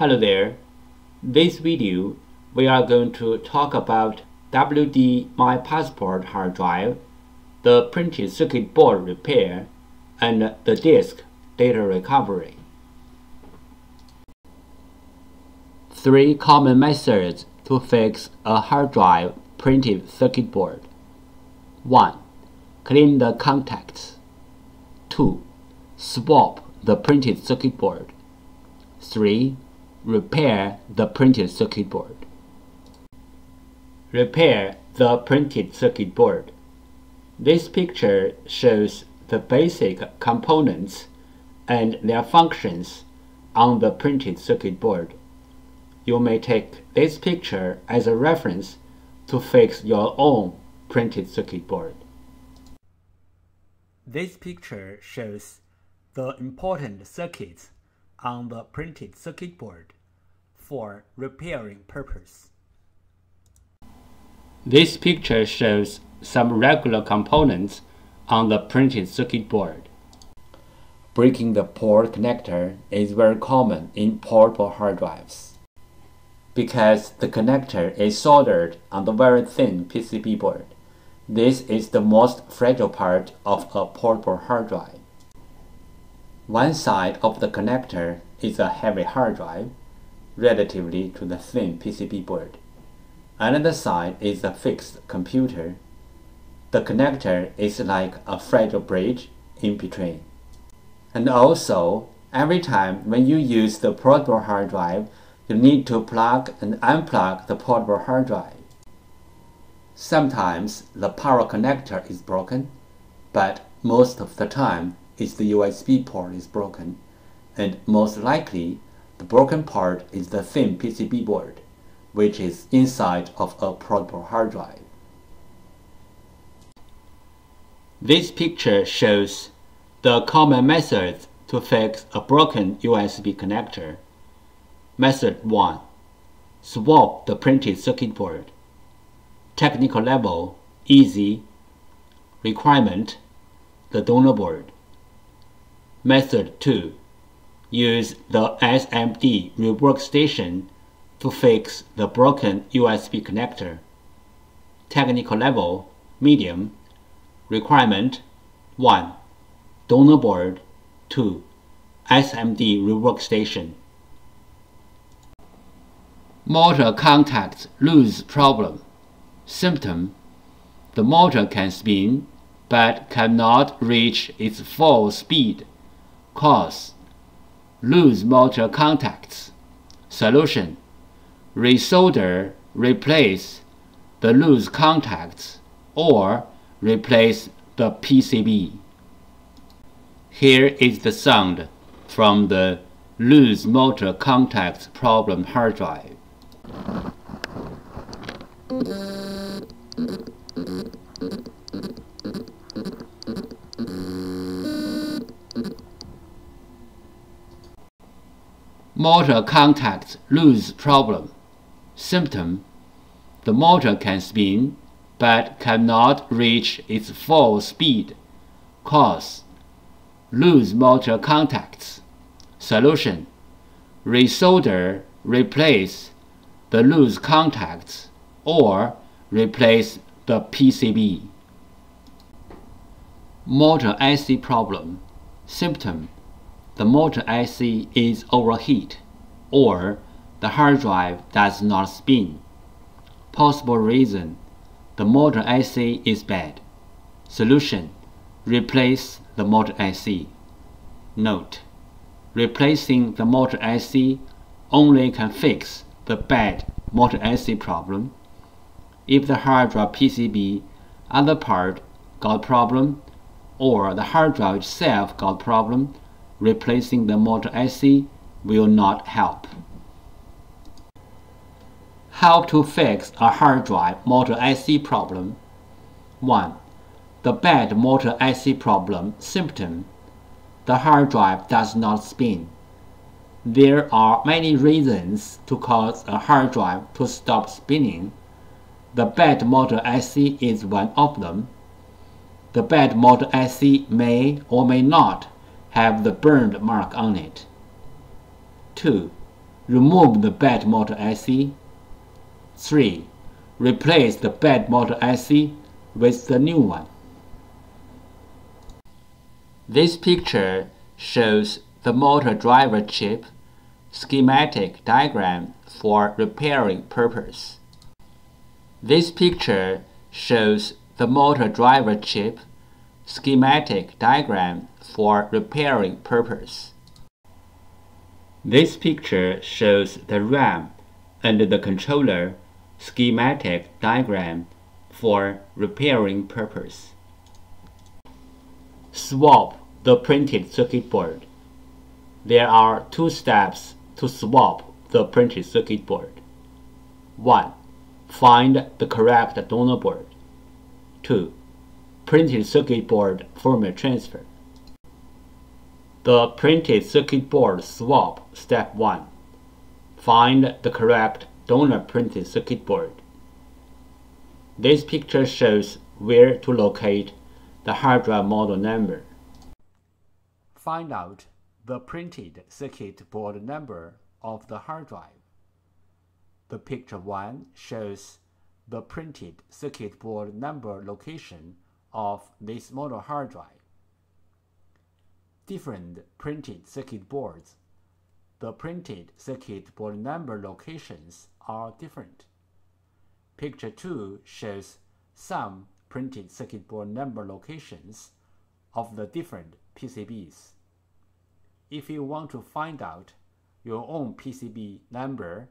Hello there. This video we are going to talk about WD My Passport hard drive, the printed circuit board repair, and the disk data recovery. 3 common methods to fix a hard drive printed circuit board. 1. Clean the contacts. 2. Swap the printed circuit board. 3. Repair the printed circuit board. Repair the printed circuit board. This picture shows the basic components and their functions on the printed circuit board. You may take this picture as a reference to fix your own printed circuit board. This picture shows the important circuits on the printed circuit board for repairing purpose. This picture shows some regular components on the printed circuit board. Breaking the port connector is very common in portable hard drives because the connector is soldered on the very thin PCB board. This is the most fragile part of a portable hard drive. One side of the connector is a heavy hard drive, relatively to the thin PCB board. Another side is a fixed computer. The connector is like a fragile bridge in between. And also, every time when you use the portable hard drive, you need to plug and unplug the portable hard drive. Sometimes the power connector is broken, but most of the time it's the USB port is broken, and most likely the broken part is the thin PCB board, which is inside of a portable hard drive. This picture shows the common methods to fix a broken USB connector. Method 1. Swap the printed circuit board. Technical level, easy. Requirement, the donor board. Method 2. Use the SMD rework station to fix the broken USB connector. Technical level, medium. Requirement, 1. Donor board. 2. SMD rework station. Motor contacts loose problem. Symptom: the motor can spin but cannot reach its full speed. Cause: loose motor contacts. Solution: resolder, replace the loose contacts or replace the PCB. Here is the sound from the loose motor contacts problem hard drive. Motor contacts loose problem. Symptom: the motor can spin but cannot reach its full speed. Cause: loose motor contacts. Solution: resolder, replace the loose contacts or replace the PCB. Motor IC problem. Symptom: the motor IC is overheat or the hard drive does not spin. Possible reason: the motor IC is bad. Solution: replace the motor IC. Note: replacing the motor IC only can fix the bad motor IC problem. If the hard drive PCB other part got problem or the hard drive itself got problem, replacing the motor IC will not help. How to fix a hard drive motor IC problem. 1. The bad motor IC problem symptom: the hard drive does not spin. There are many reasons to cause a hard drive to stop spinning. The bad motor IC is one of them. The bad motor IC may or may not have the burned mark on it. 2. Remove the bad motor IC. 3. Replace the bad motor IC with the new one. This picture shows the motor driver chip schematic diagram for repairing purpose. This picture shows the motor driver chip schematic diagram for repairing purpose. This picture shows the RAM and the controller schematic diagram for repairing purpose. Swap the printed circuit board. There are 2 steps to swap the printed circuit board. 1. Find the correct donor board. 2. Printed circuit board firmware transfer. The printed circuit board swap. Step 1. Find the correct donor printed circuit board. This picture shows where to locate the hard drive model number. Find out the printed circuit board number of the hard drive. The picture 1 shows the printed circuit board number location of this model hard drive. Different printed circuit boards. The printed circuit board number locations are different. Picture 2 shows some printed circuit board number locations of the different PCBs. If you want to find out your own PCB number,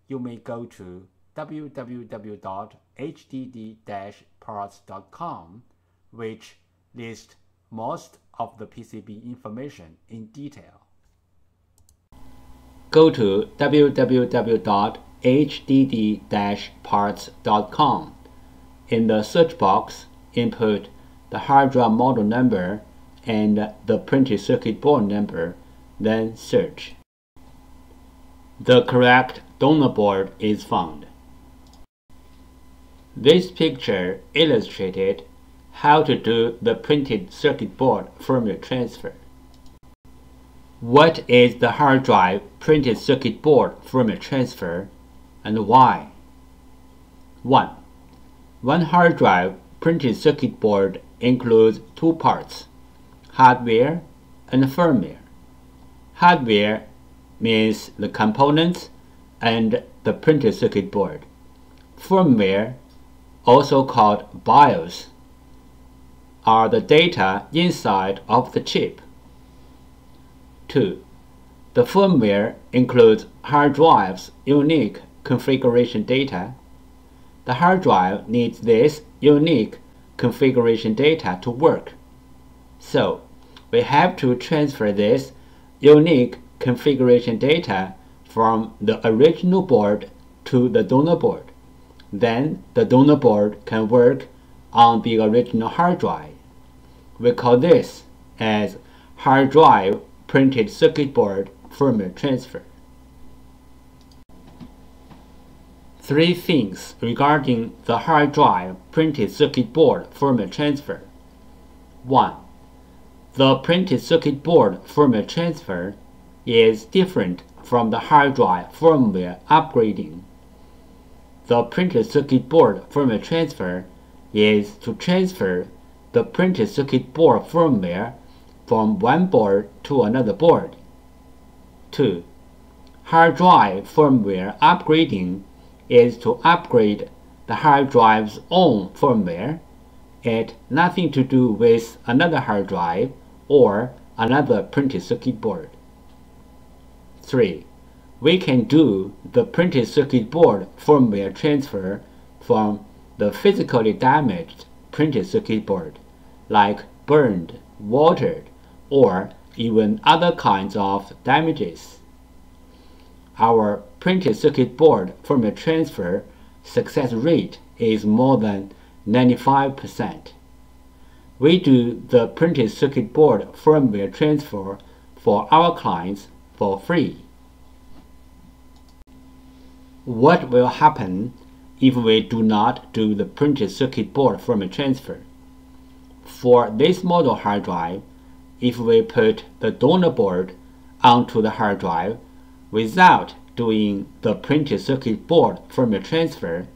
you may go to www.hdd-parts.com, which lists most of the PCB information in detail. Go to www.hdd-parts.com. In the search box, input the hard drive model number and the printed circuit board number, then search. The correct donor board is found. This picture illustrated how to do the printed circuit board firmware transfer. What is the hard drive printed circuit board firmware transfer and why? 1. One hard drive printed circuit board includes 2 parts, hardware and firmware. Hardware means the components and the printed circuit board. Firmware, also called BIOS, are the data inside of the chip. 2. The firmware includes hard drive's unique configuration data. The hard drive needs this unique configuration data to work. So, we have to transfer this unique configuration data from the original board to the donor board. Then the donor board can work on the original hard drive. We call this as hard drive printed circuit board firmware transfer. 3 things regarding the hard drive printed circuit board firmware transfer. 1. The printed circuit board firmware transfer is different from the hard drive firmware upgrading. The printed circuit board firmware transfer is to transfer the printed circuit board firmware from one board to another board. 2. Hard drive firmware upgrading is to upgrade the hard drive's own firmware. It has nothing to do with another hard drive or another printed circuit board. 3. We can do the printed circuit board firmware transfer from the physically damaged printed circuit board, like burned, watered, or even other kinds of damages. Our printed circuit board firmware transfer success rate is more than 95%. We do the printed circuit board firmware transfer for our clients for free. What will happen if we do not do the printed circuit board firmware transfer? For this model hard drive, if we put the donor board onto the hard drive without doing the printed circuit board firmware transfer,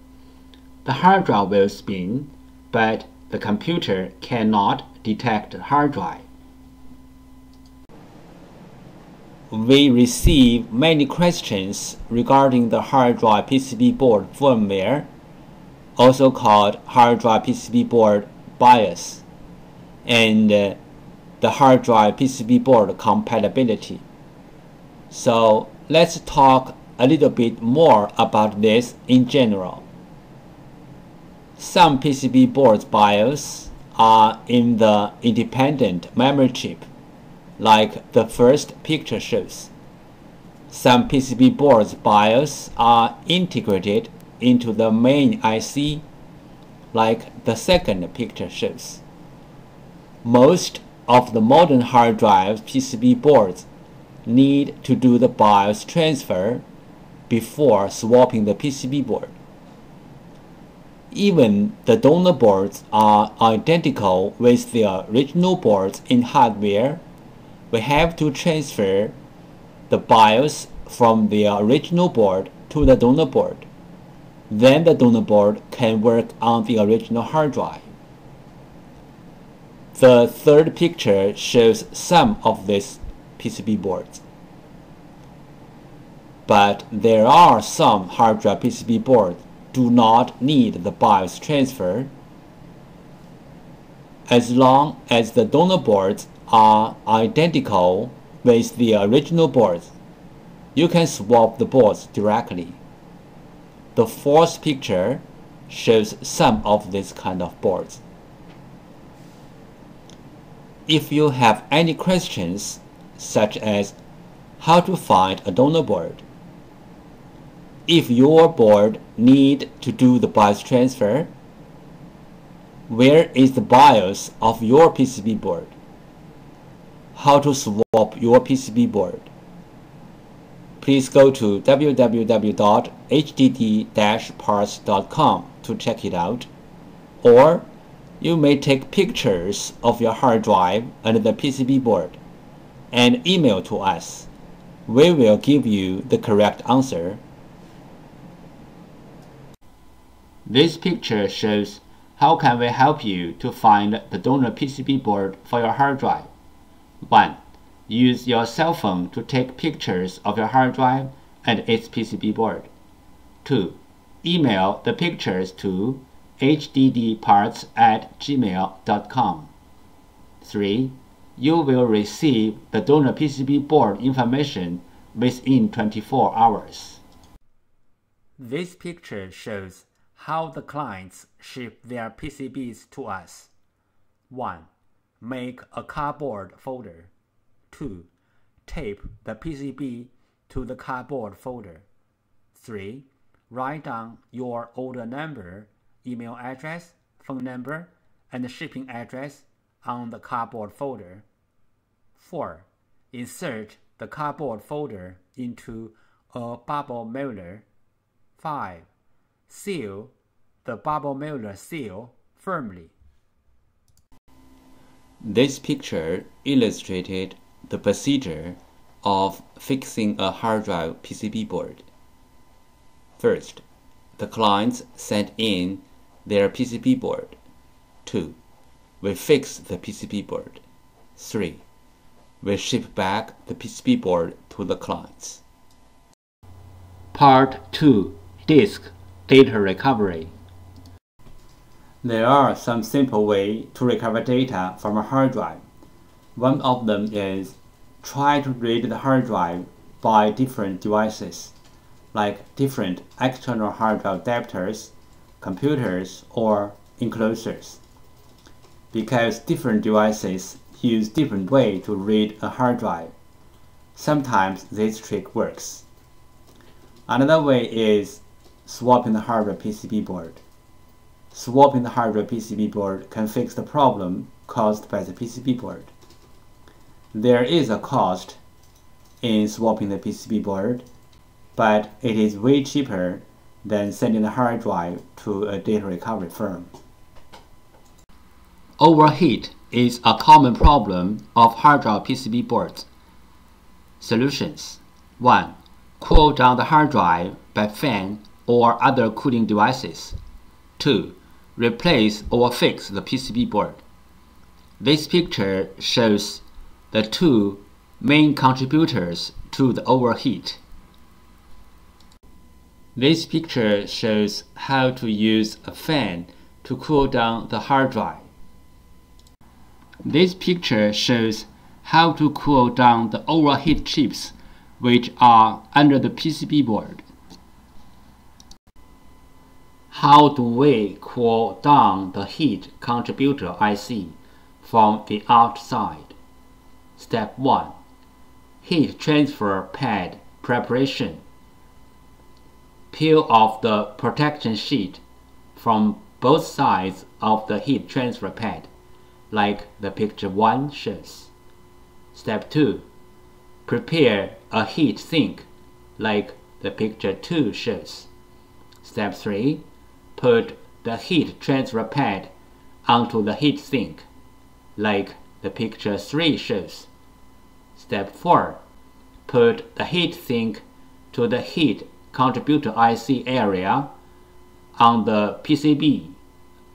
the hard drive will spin, but the computer cannot detect the hard drive. We receive many questions regarding the hard drive PCB board firmware, also called hard drive PCB board BIOS, and the hard drive PCB board compatibility. So let's talk a little bit more about this in general. Some PCB boards BIOS are in the independent memory chip, like the first picture shows. Some PCB boards BIOS are integrated into the main IC, like the second picture shows. Most of the modern hard drive PCB boards need to do the BIOS transfer before swapping the PCB board. Even the donor boards are identical with the original boards in hardware. We have to transfer the BIOS from the original board to the donor board. Then the donor board can work on the original hard drive. The third picture shows some of these PCB boards. But there are some hard drive PCB boards do not need the BIOS transfer. As long as the donor boards are identical with the original boards, you can swap the boards directly. The fourth picture shows some of these kind of boards. If you have any questions, such as how to find a donor board, if your board need to do the BIOS transfer, where is the BIOS of your PCB board, how to swap your PCB board, please go to www.hdd-parts.com to check it out, or you may take pictures of your hard drive and the PCB board and email to us. We will give you the correct answer. This picture shows how can we help you to find the donor PCB board for your hard drive. 1. Use your cell phone to take pictures of your hard drive and its PCB board. 2. Email the pictures to hddparts@gmail.com. 3. You will receive the donor PCB board information within 24 hours. This picture shows how the clients ship their PCBs to us. 1. Make a cardboard folder. 2. Tape the PCB to the cardboard folder. 3. Write down your order number, email address, phone number, and shipping address on the cardboard folder. 4. Insert the cardboard folder into a bubble mailer. 5. Seal the bubble mailer seal firmly. This picture illustrated the procedure of fixing a hard drive PCB board. First, the clients sent in their PCB board. 2. We fix the PCB board. 3. We ship back the PCB board to the clients. Part 2. Disk Data Recovery. There are some simple ways to recover data from a hard drive. One of them is try to read the hard drive by different devices, like different external hard drive adapters, computers, or enclosures. Because different devices use different ways to read a hard drive, sometimes this trick works. Another way is swapping the hardware PCB board. Swapping the hardware PCB board can fix the problem caused by the PCB board. There is a cost in swapping the PCB board, but it is way cheaper than sending the hard drive to a data recovery firm. Overheat is a common problem of hard drive PCB boards. Solutions: 1. Cool down the hard drive by fan or other cooling devices. 2. Replace or fix the PCB board. This picture shows the two main contributors to the overheat. This picture shows how to use a fan to cool down the hard drive. This picture shows how to cool down the overheat chips which are under the PCB board. How do we cool down the heat contributor IC from the outside? Step 1. Heat transfer pad preparation. Peel off the protection sheet from both sides of the heat transfer pad, like the picture 1 shows. Step 2. Prepare a heat sink, like the picture 2 shows. Step 3. Put the heat transfer pad onto the heat sink, like the picture 3 shows. Step 4. Put the heat sink to the heat contributor IC area on the PCB,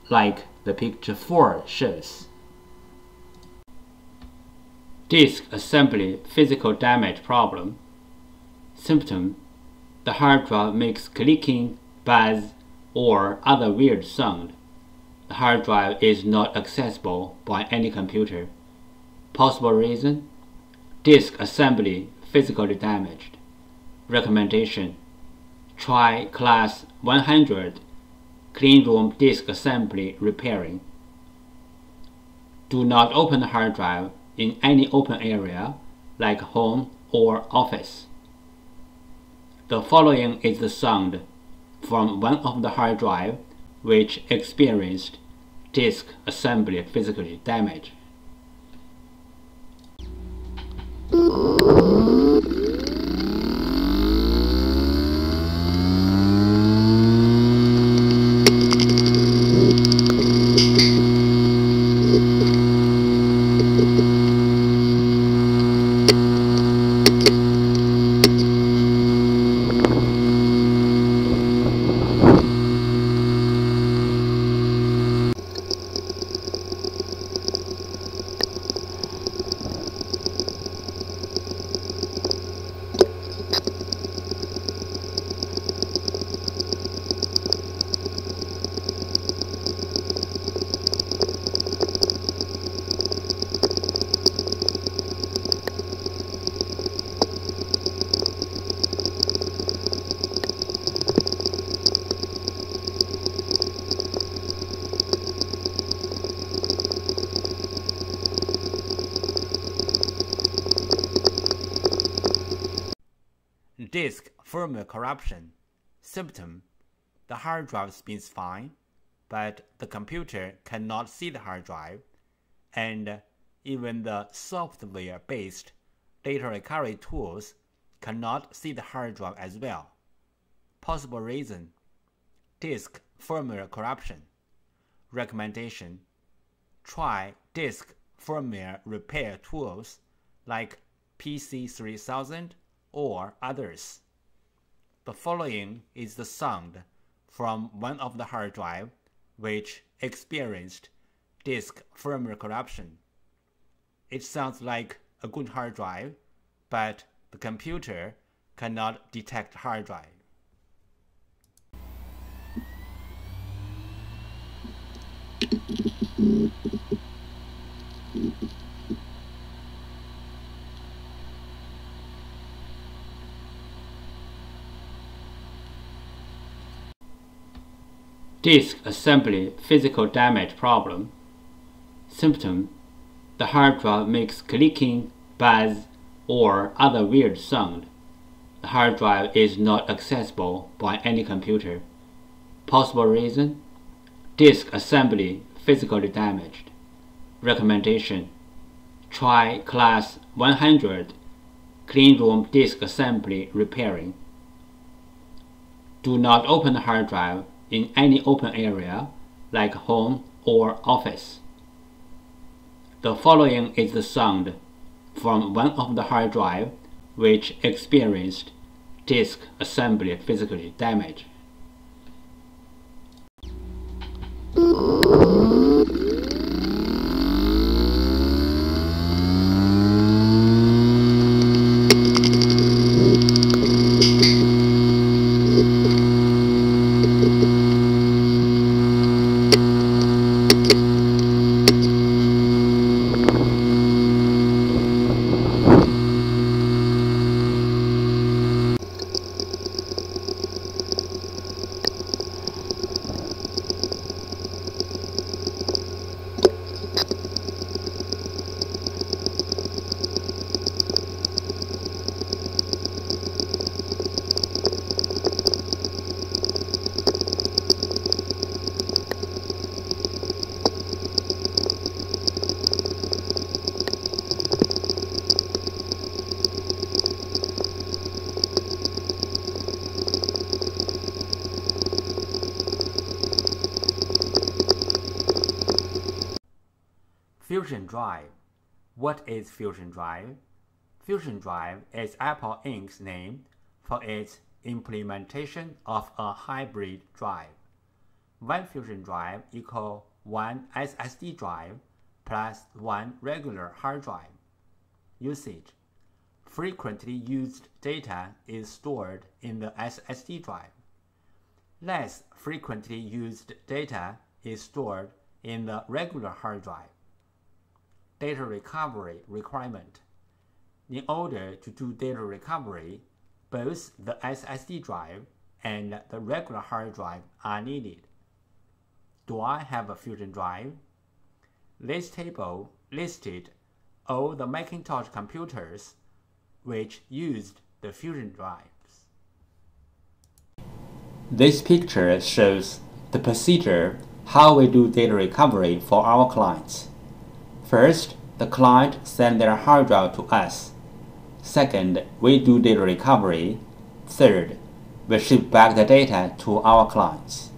like the picture 4 shows. Disk assembly physical damage problem. Symptom: the hard drive makes clicking, buzz, or other weird sound. The hard drive is not accessible by any computer. Possible reason: disk assembly physically damaged. Recommendation: try class 100 cleanroom disk assembly repairing. Do not open the hard drive in any open area like home or office. The following is the sound from one of the hard drive which experienced disk assembly physical damage. Disk firmware corruption. Symptom: the hard drive spins fine, but the computer cannot see the hard drive, and even the software-based data recovery tools cannot see the hard drive as well. Possible reason: disk firmware corruption. Recommendation: try disk firmware repair tools like PC3000 or others. The following is the sound from one of the hard drive which experienced disk firmware corruption. It sounds like a good hard drive, but the computer cannot detect hard drive. Disk assembly physical damage problem. Symptom: the hard drive makes clicking, buzz, or other weird sound. The hard drive is not accessible by any computer. Possible reason: disk assembly physically damaged. Recommendation: try class 100 cleanroom disk assembly repairing. Do not open the hard drive in any open area like home or office. The following is the sound from one of the hard drive which experienced disk assembly physically damaged. Fusion Drive. What is Fusion Drive? Fusion Drive is Apple Inc.'s name for its implementation of a hybrid drive. One Fusion Drive equals one SSD drive plus one regular hard drive. Usage. Frequently used data is stored in the SSD drive. Less frequently used data is stored in the regular hard drive. Data recovery requirement. In order to do data recovery, both the SSD drive and the regular hard drive are needed. Do I have a Fusion Drive? This table listed all the Macintosh computers which used the Fusion Drives. This picture shows the procedure how we do data recovery for our clients. First, the client sends their hard drive to us. Second, we do data recovery. Third, we ship back the data to our clients.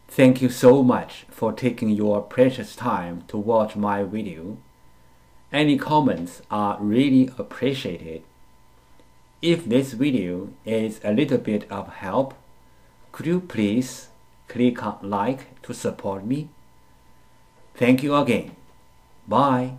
Thank you so much for taking your precious time to watch my video. Any comments are really appreciated. If this video is a little bit of help, could you please click on like to support me? Thank you again. Bye.